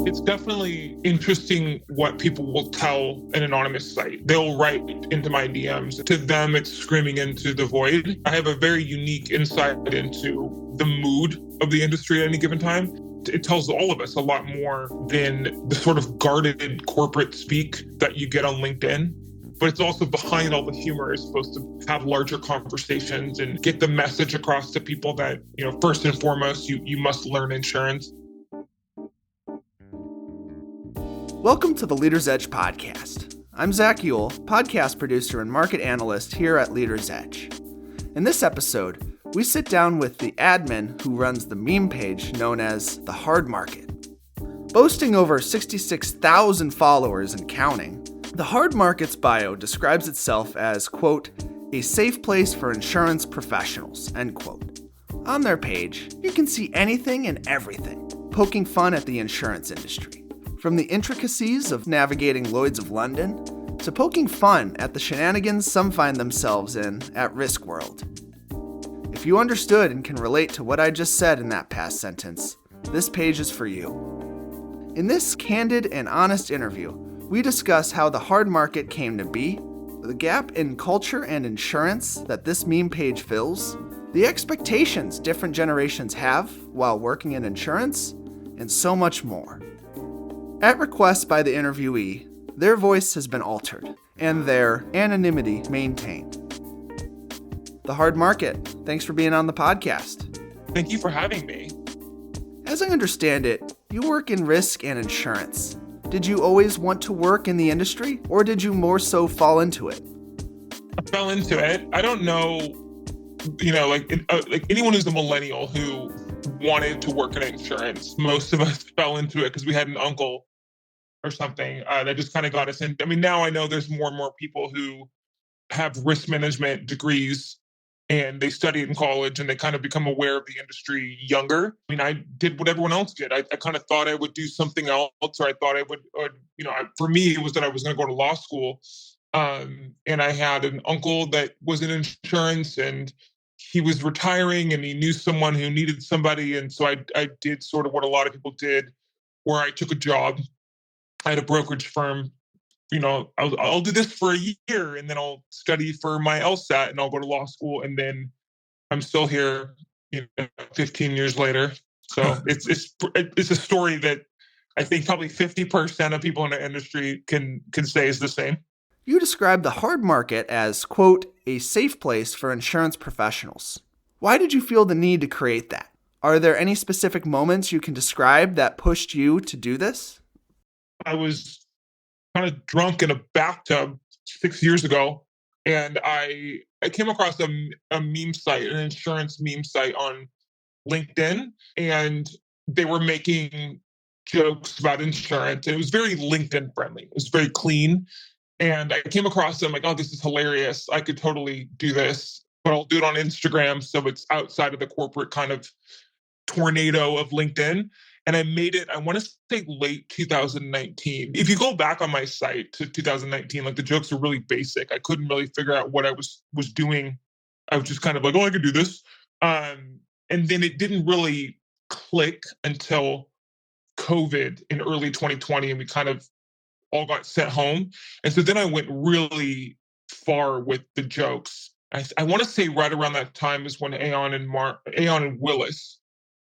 It's definitely interesting what people will tell an anonymous site. They'll write into my DMs. To them, it's screaming into the void. I have a very unique insight into the mood of the industry at any given time. It tells all of us a lot more than the sort of guarded corporate speak that you get on LinkedIn. But it's also behind all the humor is supposed to have larger conversations and get the message across to people that, first and foremost, you must learn insurance. Welcome to the Leader's Edge podcast. I'm Zach Ewell, podcast producer and market analyst here at Leader's Edge. In this episode, we sit down with the admin who runs the meme page known as The Hard Market. Boasting over 66,000 followers and counting, The Hard Market's bio describes itself as, quote, a safe place for insurance professionals, end quote. On their page, you can see anything and everything, poking fun at the insurance industry. From the intricacies of navigating Lloyd's of London, to poking fun at the shenanigans some find themselves in at Risk World. If you understood and can relate to what I just said in that past sentence, this page is for you. In this candid and honest interview, we discuss how the hard market came to be, the gap in culture and insurance that this meme page fills, the expectations different generations have while working in insurance, and so much more. At request by the interviewee, their voice has been altered and their anonymity maintained. The Hard Market, thanks for being on the podcast. Thank you for having me. As I understand it, you work in risk and insurance. Did you always want to work in the industry, or did you more so fall into it? I fell into it. I don't know, like anyone who's a millennial who wanted to work in insurance, most of us fell into it because we had an uncle or something that just kind of got us in. I mean, now I know there's more and more people who have risk management degrees and they study it in college and they kind of become aware of the industry younger. I mean, I did what everyone else did. I kind of thought I would do something else, or I thought I would, for me, it was that I was going to go to law school. And I had an uncle that was in insurance and he was retiring and he knew someone who needed somebody. And so I did sort of what a lot of people did, where I took a job at a brokerage firm. I'll do this for a year and then I'll study for my LSAT and I'll go to law school. And then I'm still here, 15 years later. So it's a story that I think probably 50% of people in the industry can say is the same. You described the hard market as, quote, a safe place for insurance professionals. Why did you feel the need to create that? Are there any specific moments you can describe that pushed you to do this? I was kind of drunk in a bathtub 6 years ago, and I came across a meme site, an insurance meme site on LinkedIn, and they were making jokes about insurance. And it was very LinkedIn friendly. It was very clean. And I came across them like, oh, this is hilarious. I could totally do this, but I'll do it on Instagram. So it's outside of the corporate kind of tornado of LinkedIn. And I made it, I want to say late 2019. If you go back on my site to 2019, like the jokes are really basic. I couldn't really figure out what I was doing. I was just kind of like, oh, I could do this. And then it didn't really click until COVID in early 2020. And we kind of all got sent home. And so then I went really far with the jokes. I want to say right around that time is when Aon and Willis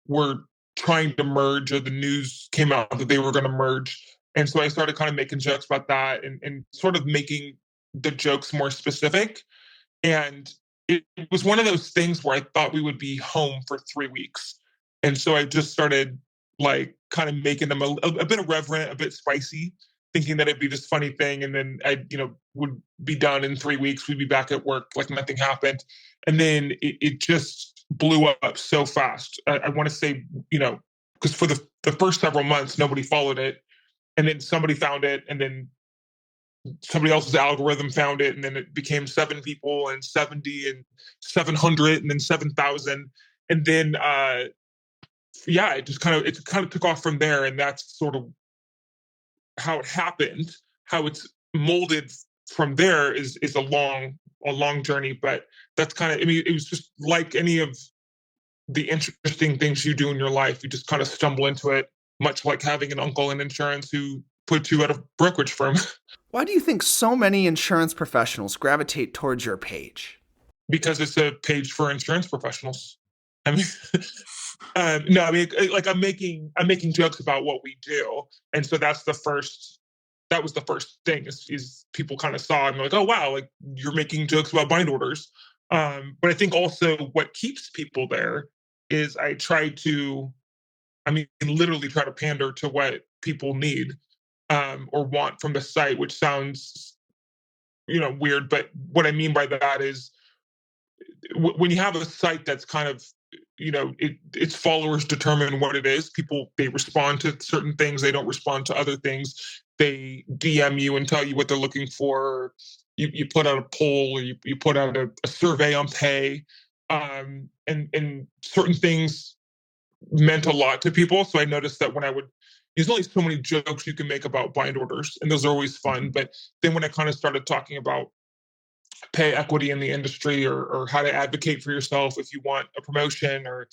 were trying to merge, or the news came out that they were going to merge. And so I started kind of making jokes about that and sort of making the jokes more specific. And it was one of those things where I thought we would be home for 3 weeks. And so I just started like kind of making them a bit irreverent, a bit spicy, thinking that it'd be this funny thing. And then I, would be done in 3 weeks. We'd be back at work like nothing happened. And then it just blew up so fast. I want to say, because for the first several months, nobody followed it. And then somebody found it. And then somebody else's algorithm found it. And then it became 7 people and 70 and 700 and then 7,000. And then, it kind of took off from there. And that's sort of how it happened. How it's molded from there is a long journey, but that's kind of, it was just like any of the interesting things you do in your life. You just kind of stumble into it much like having an uncle in insurance who puts you at a brokerage firm. Why do you think so many insurance professionals gravitate towards your page? Because it's a page for insurance professionals. I mean, no, I mean, like I'm making jokes about what we do, and so that was the first thing is people kind of saw and they're like, oh wow, like you're making jokes about bind orders. But I think also what keeps people there is I mean, literally try to pander to what people need or want from the site, which sounds weird, but what I mean by that is when you have a site that's kind of its followers determine what it is. People, they respond to certain things, they don't respond to other things. They DM you and tell you what they're looking for. You put out a poll, or you put out a survey on pay, and certain things meant a lot to people. So I noticed that when I would, there's only so many jokes you can make about bind orders, and those are always fun. But then when I kind of started talking about pay equity in the industry, or how to advocate for yourself if you want a promotion, or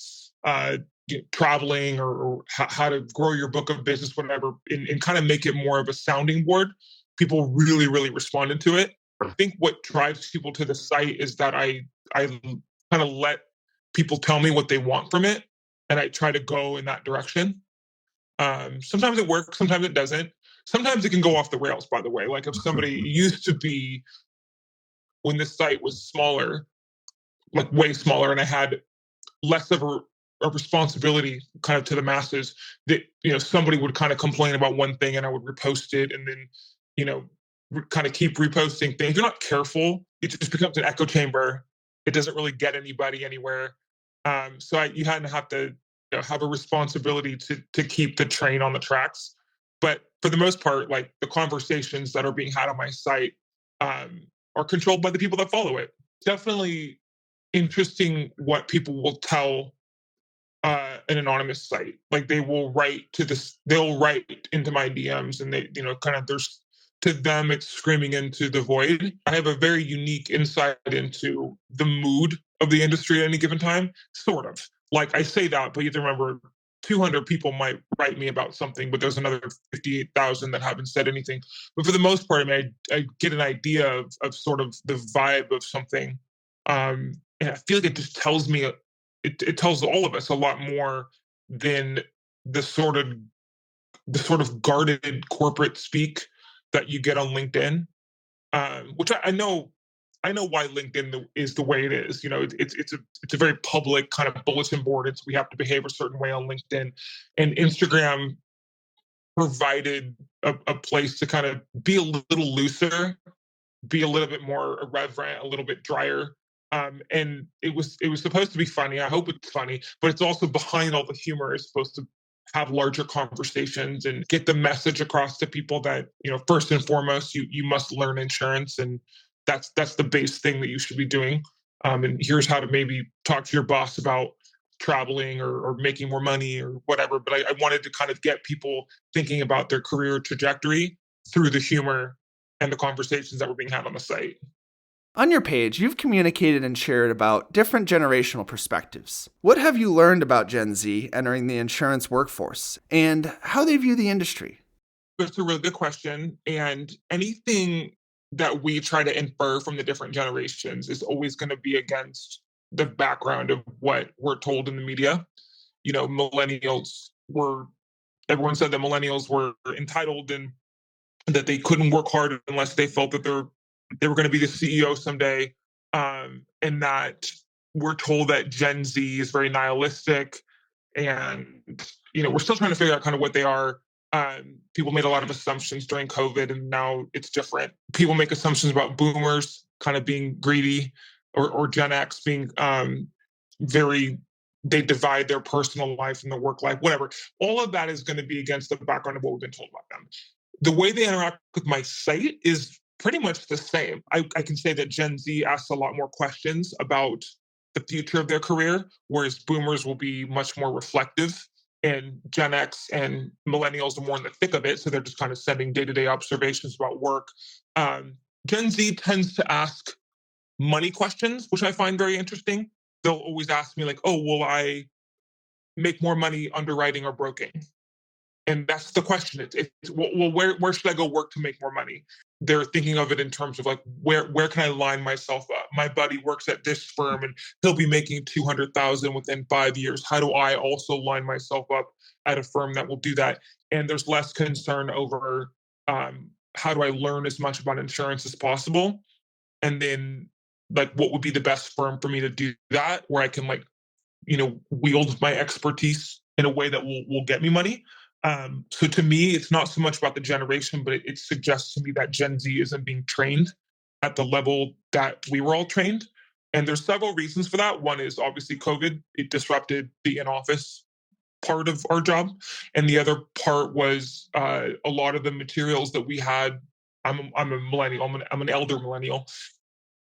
uh, traveling, or how to grow your book of business, whatever, and kind of make it more of a sounding board. People really, really responded to it. I think what drives people to the site is that I kind of let people tell me what they want from it, and I try to go in that direction. Sometimes it works, sometimes it doesn't. Sometimes it can go off the rails. By the way, like if somebody used to be, when this site was smaller, like way smaller, and I had less of a responsibility kind of to the masses, that somebody would kind of complain about one thing and I would repost it, and then you know kind of keep reposting things. If you're not careful, it just becomes an echo chamber. It doesn't really get anybody anywhere. So you kind of have to have a responsibility to keep the train on the tracks. But for the most part, like the conversations that are being had on my site um, are controlled by the people that follow it. Definitely interesting what people will tell an anonymous site. Like they will write to this, they'll write into my DMs, and they, kind of there's, to them, it's screaming into the void. I have a very unique insight into the mood of the industry at any given time, sort of. Like I say that, but you have to remember 200 people might write me about something, but there's another 58,000 that haven't said anything. But for the most part, I mean, I get an idea of sort of the vibe of something. And I feel like it just tells me, it tells all of us a lot more than the sort of guarded corporate speak that you get on LinkedIn, which I know why LinkedIn is the way it is. It's a very public kind of bulletin board. It's, we have to behave a certain way on LinkedIn, and Instagram provided a place to kind of be a little looser, be a little bit more irreverent, a little bit drier. And it was supposed to be funny. I hope it's funny, but it's also, behind all the humor, is supposed to have larger conversations and get the message across to people that, first and foremost, you must learn insurance, and that's the base thing that you should be doing. And here's how to maybe talk to your boss about traveling, or making more money, or whatever. But I wanted to kind of get people thinking about their career trajectory through the humor and the conversations that were being had on the site. On your page, you've communicated and shared about different generational perspectives. What have you learned about Gen Z entering the insurance workforce, and how they view the industry? That's a really good question. And anything that we try to infer from the different generations is always going to be against the background of what we're told in the media. Millennials were, everyone said that millennials were entitled, and that they couldn't work hard unless they felt that they were going to be the CEO someday, and that we're told that Gen Z is very nihilistic, and we're still trying to figure out kind of what they are. People made a lot of assumptions during COVID, and now it's different. People make assumptions about boomers kind of being greedy, or Gen X being very, they divide their personal life and their work life, whatever. All of that is going to be against the background of what we've been told about them. The way they interact with my site is pretty much the same. I can say that Gen Z asks a lot more questions about the future of their career, whereas boomers will be much more reflective, and Gen X and millennials are more in the thick of it. So they're just kind of sending day-to-day observations about work. Gen Z tends to ask money questions, which I find very interesting. They'll always ask me like, oh, will I make more money underwriting or broking? And that's the question. It's well, where should I go work to make more money? They're thinking of it in terms of like where can I line myself up? My buddy works at this firm and he'll be making 200,000 within 5 years. How do I also line myself up at a firm that will do that? And there's less concern over how do I learn as much about insurance as possible, and then like what would be the best firm for me to do that, where I can like wield my expertise in a way that will get me money. So to me, it's not so much about the generation, but it suggests to me that Gen Z isn't being trained at the level that we were all trained. And there's several reasons for that. One is obviously COVID. It disrupted the in-office part of our job, and the other part was a lot of the materials that we had. I'm a millennial. I'm an elder millennial.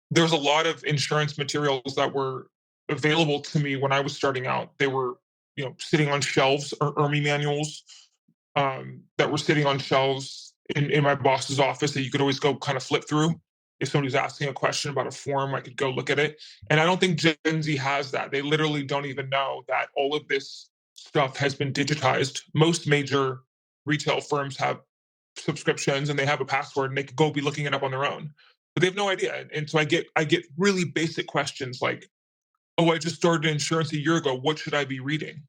There's a lot of insurance materials that were available to me when I was starting out. They were, sitting on shelves, or ERMI manuals that were sitting on shelves in my boss's office that you could always go kind of flip through. If somebody's asking a question about a form, I could go look at it. And I don't think Gen Z has that. They literally don't even know that all of this stuff has been digitized. Most major retail firms have subscriptions and they have a password and they could go be looking it up on their own. But they have no idea. And so I get really basic questions like, oh, I just started insurance a year ago. What should I be reading?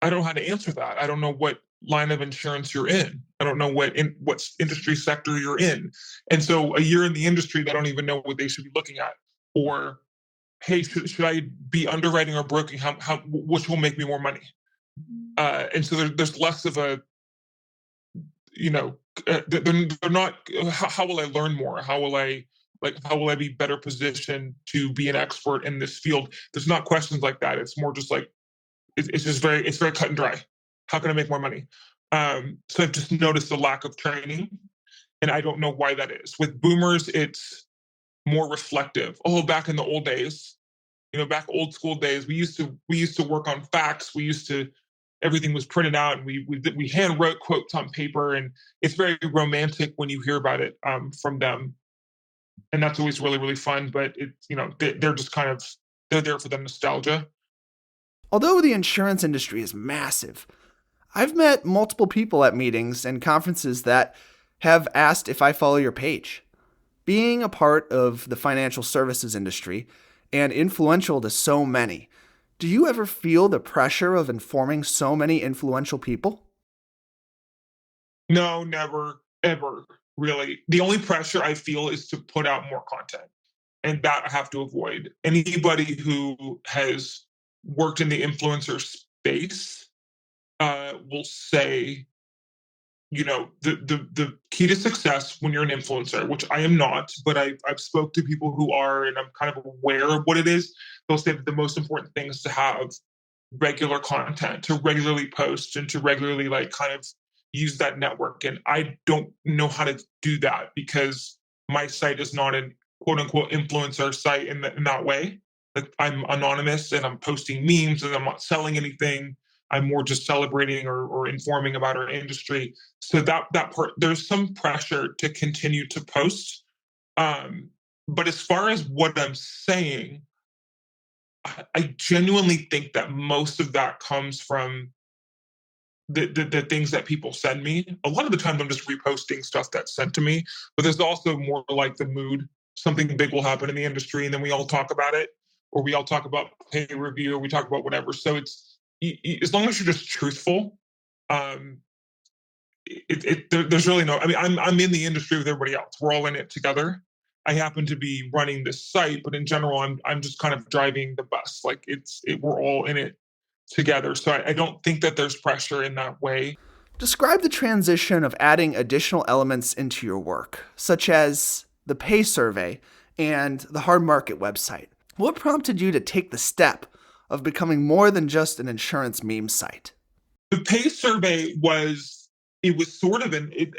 I don't know how to answer that. I don't know what line of insurance you're in. I don't know what industry sector you're in. And so a year in the industry, they don't even know what they should be looking at. Or, hey, should I be underwriting or broking? Which will make me more money? And so there's less of a, they're not. How will I learn more? How will I be better positioned to be an expert in this field? There's not questions like that. It's more just like it's very cut and dry. How can I make more money? So I've just noticed the lack of training, and I don't know why that is. With boomers, it's more reflective. Oh, back in the old days, back old school days, we used to work on facts. Everything was printed out, and we hand wrote quotes on paper, and it's very romantic when you hear about it from them, and that's always really really fun. But they're just kind of they're there for the nostalgia. Although the insurance industry is massive, I've met multiple people at meetings and conferences that have asked if I follow your page. Being a part of the financial services industry and influential to so many, do you ever feel the pressure of informing so many influential people? No, never, ever, really. The only pressure I feel is to put out more content, and that I have to avoid. Anybody who has worked in the influencer space will say, the key to success when you're an influencer, which I am not, but I've spoke to people who are, and I'm kind of aware of what it is. They'll say that the most important thing is to have regular content, to regularly post, and to regularly like kind of use that network. And I don't know how to do that because my site is not an quote unquote influencer site in that way. Like I'm anonymous and I'm posting memes and I'm not selling anything. I'm more just celebrating or informing about our industry. So that part, there's some pressure to continue to post. But as far as what I'm saying, I genuinely think that most of that comes from the things that people send me. A lot of the time, I'm just reposting stuff that's sent to me. But there's also more like the mood. Something big will happen in the industry, and then we all talk about it, or we all talk about pay review, or we talk about whatever. So it's as long as you're just truthful. Um, there's really no. I mean, I'm in the industry with everybody else. We're all in it together. I happen to be running this site, but in general, I'm just kind of driving the bus. Like we're all in it together. So I don't think that there's pressure in that way. Describe the transition of adding additional elements into your work, such as the pay survey and the hard market website. What prompted you to take the step of becoming more than just an insurance meme site? The pay survey was sort of it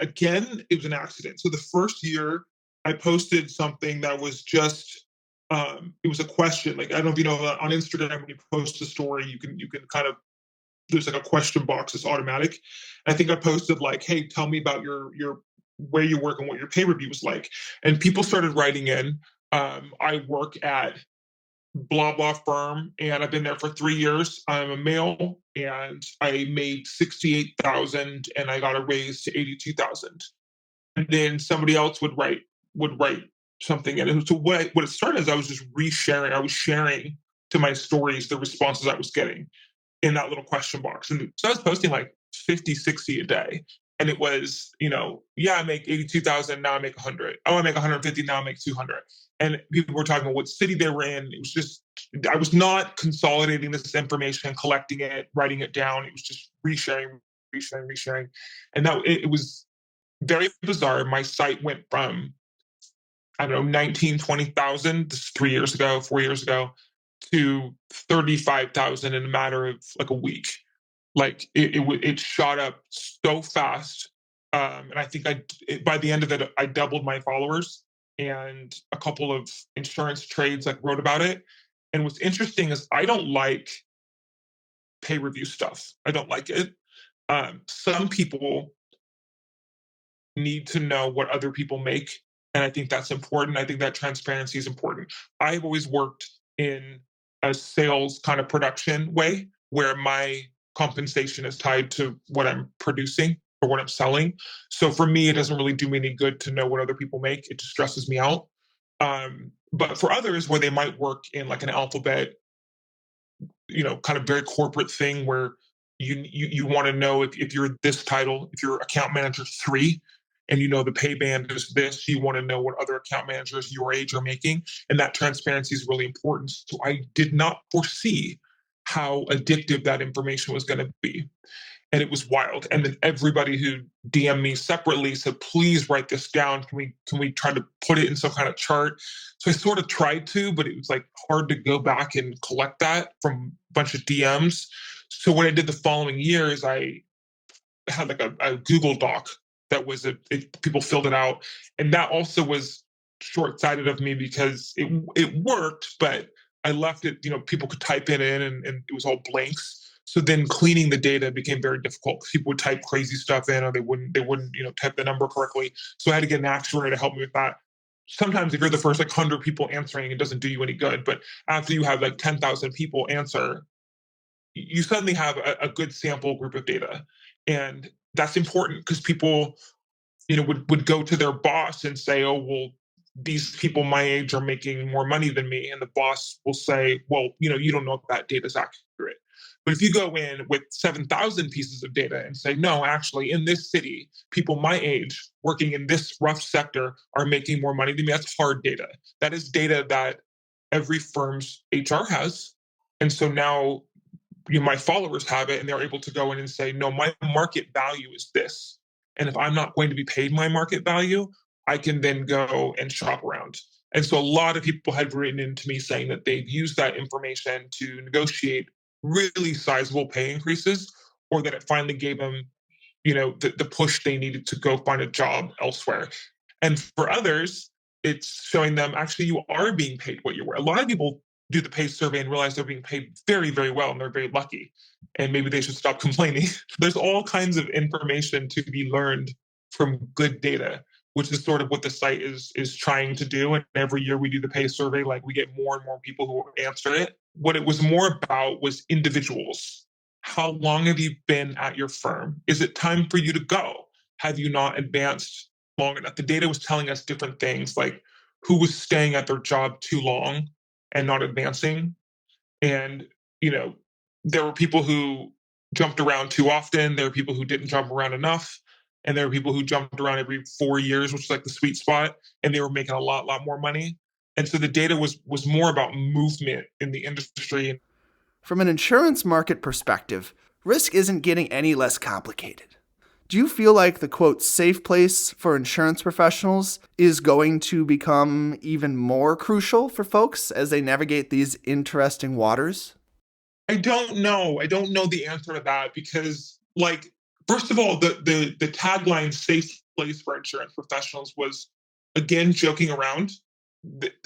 was an accident. So the first year I posted something that was just it was a question. Like I don't know if you know on Instagram when you post a story, you can kind of there's like a question box that's automatic. I think I posted like, hey, tell me about your where you work and what your pay review was like. And people started writing in. I work at blah blah firm, and I've been there for 3 years. I'm a male, and I made 68,000, and I got a raise to 82,000. And then somebody else would write something, and so what it started is I was just resharing. I was sharing to my stories the responses I was getting in that little question box. And so I was posting like 50, 60 a day. And it was, yeah, I make 82,000, now I make 100. Oh, I make 150, now I make 200. And people were talking about what city they were in. It was just, I was not consolidating this information, collecting it, writing it down. It was just resharing, resharing, resharing. And that it was very bizarre. My site went from, I don't know, 19, 20,000, this is 3 years ago, 4 years ago, to 35,000 in a matter of like a week. Like it shot up so fast. And I think by the end of it, I doubled my followers, and a couple of insurance trades like wrote about it. And what's interesting is I don't like pay review stuff. I don't like it. Some people need to know what other people make. And I think that's important. I think that transparency is important. I've always worked in a sales kind of production way where my compensation is tied to what I'm producing or what I'm selling. So for me, it doesn't really do me any good to know what other people make. It just stresses me out. But for others, where they might work in like an alphabet, kind of very corporate thing where you want to know if you're this title, if you're account manager 3, and the pay band is this, you want to know what other account managers your age are making, and that transparency is really important. So I did not foresee how addictive that information was going to be, and it was wild. And then everybody who DM'd me separately said, "Please write this down. Can we try to put it in some kind of chart?" So I sort of tried to, but it was like hard to go back and collect that from a bunch of DMs. So what I did the following year is I had like a Google Doc that was people filled it out, and that also was short-sighted of me because it worked, but I left it. People could type it in, and it was all blanks. So then cleaning the data became very difficult because people would type crazy stuff in, or they wouldn't type the number correctly. So I had to get an actuary to help me with that. Sometimes if you're the first like 100 people answering, it doesn't do you any good. But after you have like 10,000 people answer, you suddenly have a good sample group of data. And that's important because people would go to their boss and say, "Oh, well, these people my age are making more money than me." And the boss will say, "Well, you don't know if that data is accurate." But if you go in with 7,000 pieces of data and say, "No, actually, in this city, people my age working in this rough sector are making more money than me," that's hard data. That is data that every firm's HR has. And so now my followers have it, and they're able to go in and say, "No, my market value is this. And if I'm not going to be paid my market value, I can then go and shop around." And so a lot of people have written into me saying that they've used that information to negotiate really sizable pay increases, or that it finally gave them, the push they needed to go find a job elsewhere. And for others, it's showing them actually you are being paid what you're worth. A lot of people do the pay survey and realize they're being paid very, very well, and they're very lucky. And maybe they should stop complaining. There's all kinds of information to be learned from good data, which is sort of what the site is trying to do. And every year we do the pay survey, like we get more and more people who answer it. What it was more about was individuals. How long have you been at your firm? Is it time for you to go? Have you not advanced long enough? The data was telling us different things, like who was staying at their job too long and not advancing. And, there were people who jumped around too often. There were people who didn't jump around enough. And there were people who jumped around every 4 years, which is like the sweet spot. And they were making a lot more money. And so the data was more about movement in the industry. From an insurance market perspective, risk isn't getting any less complicated. Do you feel like the quote safe place for insurance professionals is going to become even more crucial for folks as they navigate these interesting waters? I don't know. I don't know the answer to that because, like, first of all, the tagline "safe place for insurance professionals" was, again, joking around.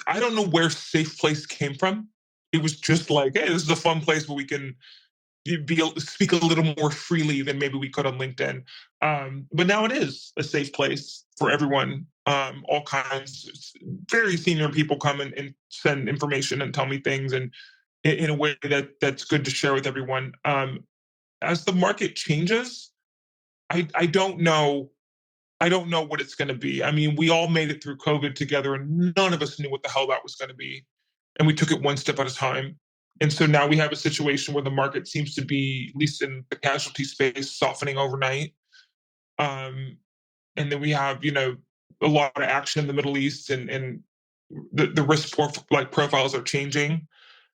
I don't know where safe place came from. It was just like, "Hey, this is a fun place where we can speak a little more freely than maybe we could on LinkedIn." But now it is a safe place for everyone. All kinds, very senior people come and send information and tell me things, and in a way that's good to share with everyone. As the market changes, I don't know. I don't know what it's going to be. I mean, we all made it through COVID together, and none of us knew what the hell that was going to be, and we took it one step at a time. And so now we have a situation where the market seems to be, at least in the casualty space, softening overnight. Um, and then we have, a lot of action in the Middle East, and the profiles are changing,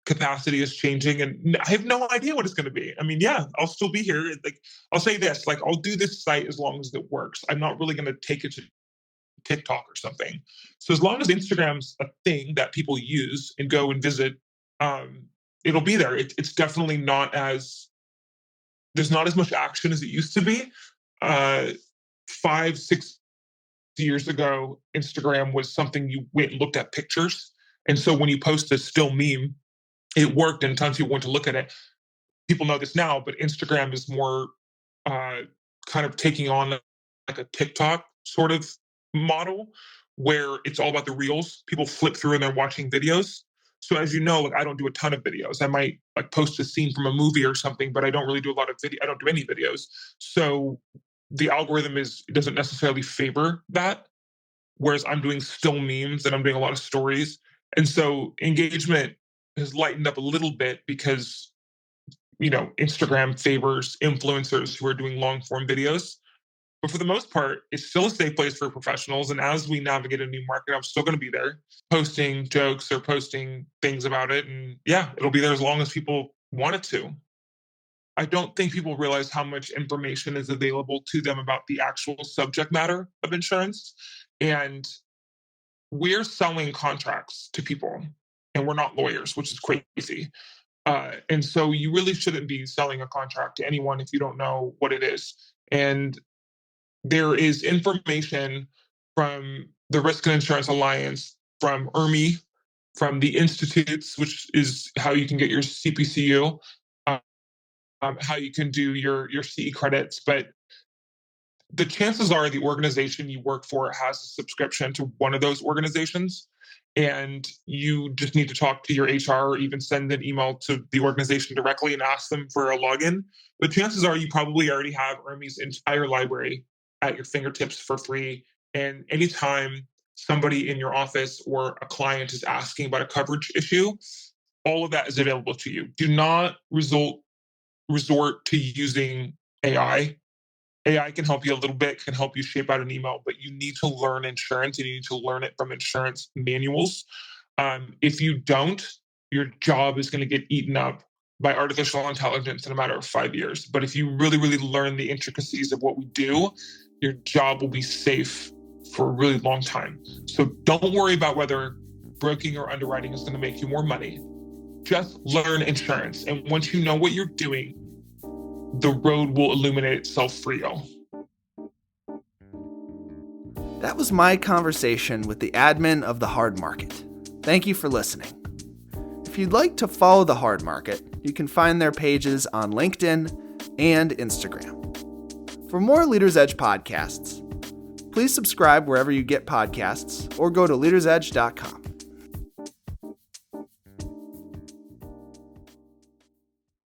capacity is changing, and I have no idea what it's going to be. I mean, yeah, I'll still be here. Like, I'll say this, like, I'll do this site as long as it works. I'm not really going to take it to TikTok or something. So as long as Instagram's a thing that people use and go and visit, it'll be there. It's definitely not as there's not as much action as it used to be. 5, 6 years ago, Instagram was something you went and looked at pictures. And so when you post a still meme, it worked and tons of people went to look at it. People know this now, but Instagram is more kind of taking on like a TikTok sort of model where it's all about the reels. People flip through and they're watching videos. So as you know, like, I don't do a ton of videos. I might like post a scene from a movie or something, but I don't really do a lot of video. I don't do any videos. So the algorithm doesn't necessarily favor that. Whereas I'm doing still memes and I'm doing a lot of stories. And so engagement has lightened up a little bit because, Instagram favors influencers who are doing long form videos. But for the most part, it's still a safe place for professionals. And as we navigate a new market, I'm still going to be there posting jokes or posting things about it. And yeah, it'll be there as long as people want it to. I don't think people realize how much information is available to them about the actual subject matter of insurance. And we're selling contracts to people, and we're not lawyers, which is crazy. And so you really shouldn't be selling a contract to anyone if you don't know what it is. And there is information from the Risk and Insurance Alliance, from IRMI, from the institutes, which is how you can get your CPCU, how you can do your CE credits. But the chances are the organization you work for has a subscription to one of those organizations, and you just need to talk to your HR or even send an email to the organization directly and ask them for a login. But chances are you probably already have IRMI's entire library at your fingertips for free. And anytime somebody in your office or a client is asking about a coverage issue, all of that is available to you. Do not resort to using AI. AI can help you a little bit, can help you shape out an email, but you need to learn insurance and you need to learn it from insurance manuals. If you don't, your job is going to get eaten up by artificial intelligence in a matter of 5 years. But if you really, really learn the intricacies of what we do, your job will be safe for a really long time. So don't worry about whether broking or underwriting is going to make you more money. Just learn insurance. And once you know what you're doing, the road will illuminate itself for you. That was my conversation with the admin of The Hard Market. Thank you for listening. If you'd like to follow The Hard Market, you can find their pages on LinkedIn and Instagram. For more Leaders Edge podcasts, please subscribe wherever you get podcasts or go to leadersedge.com.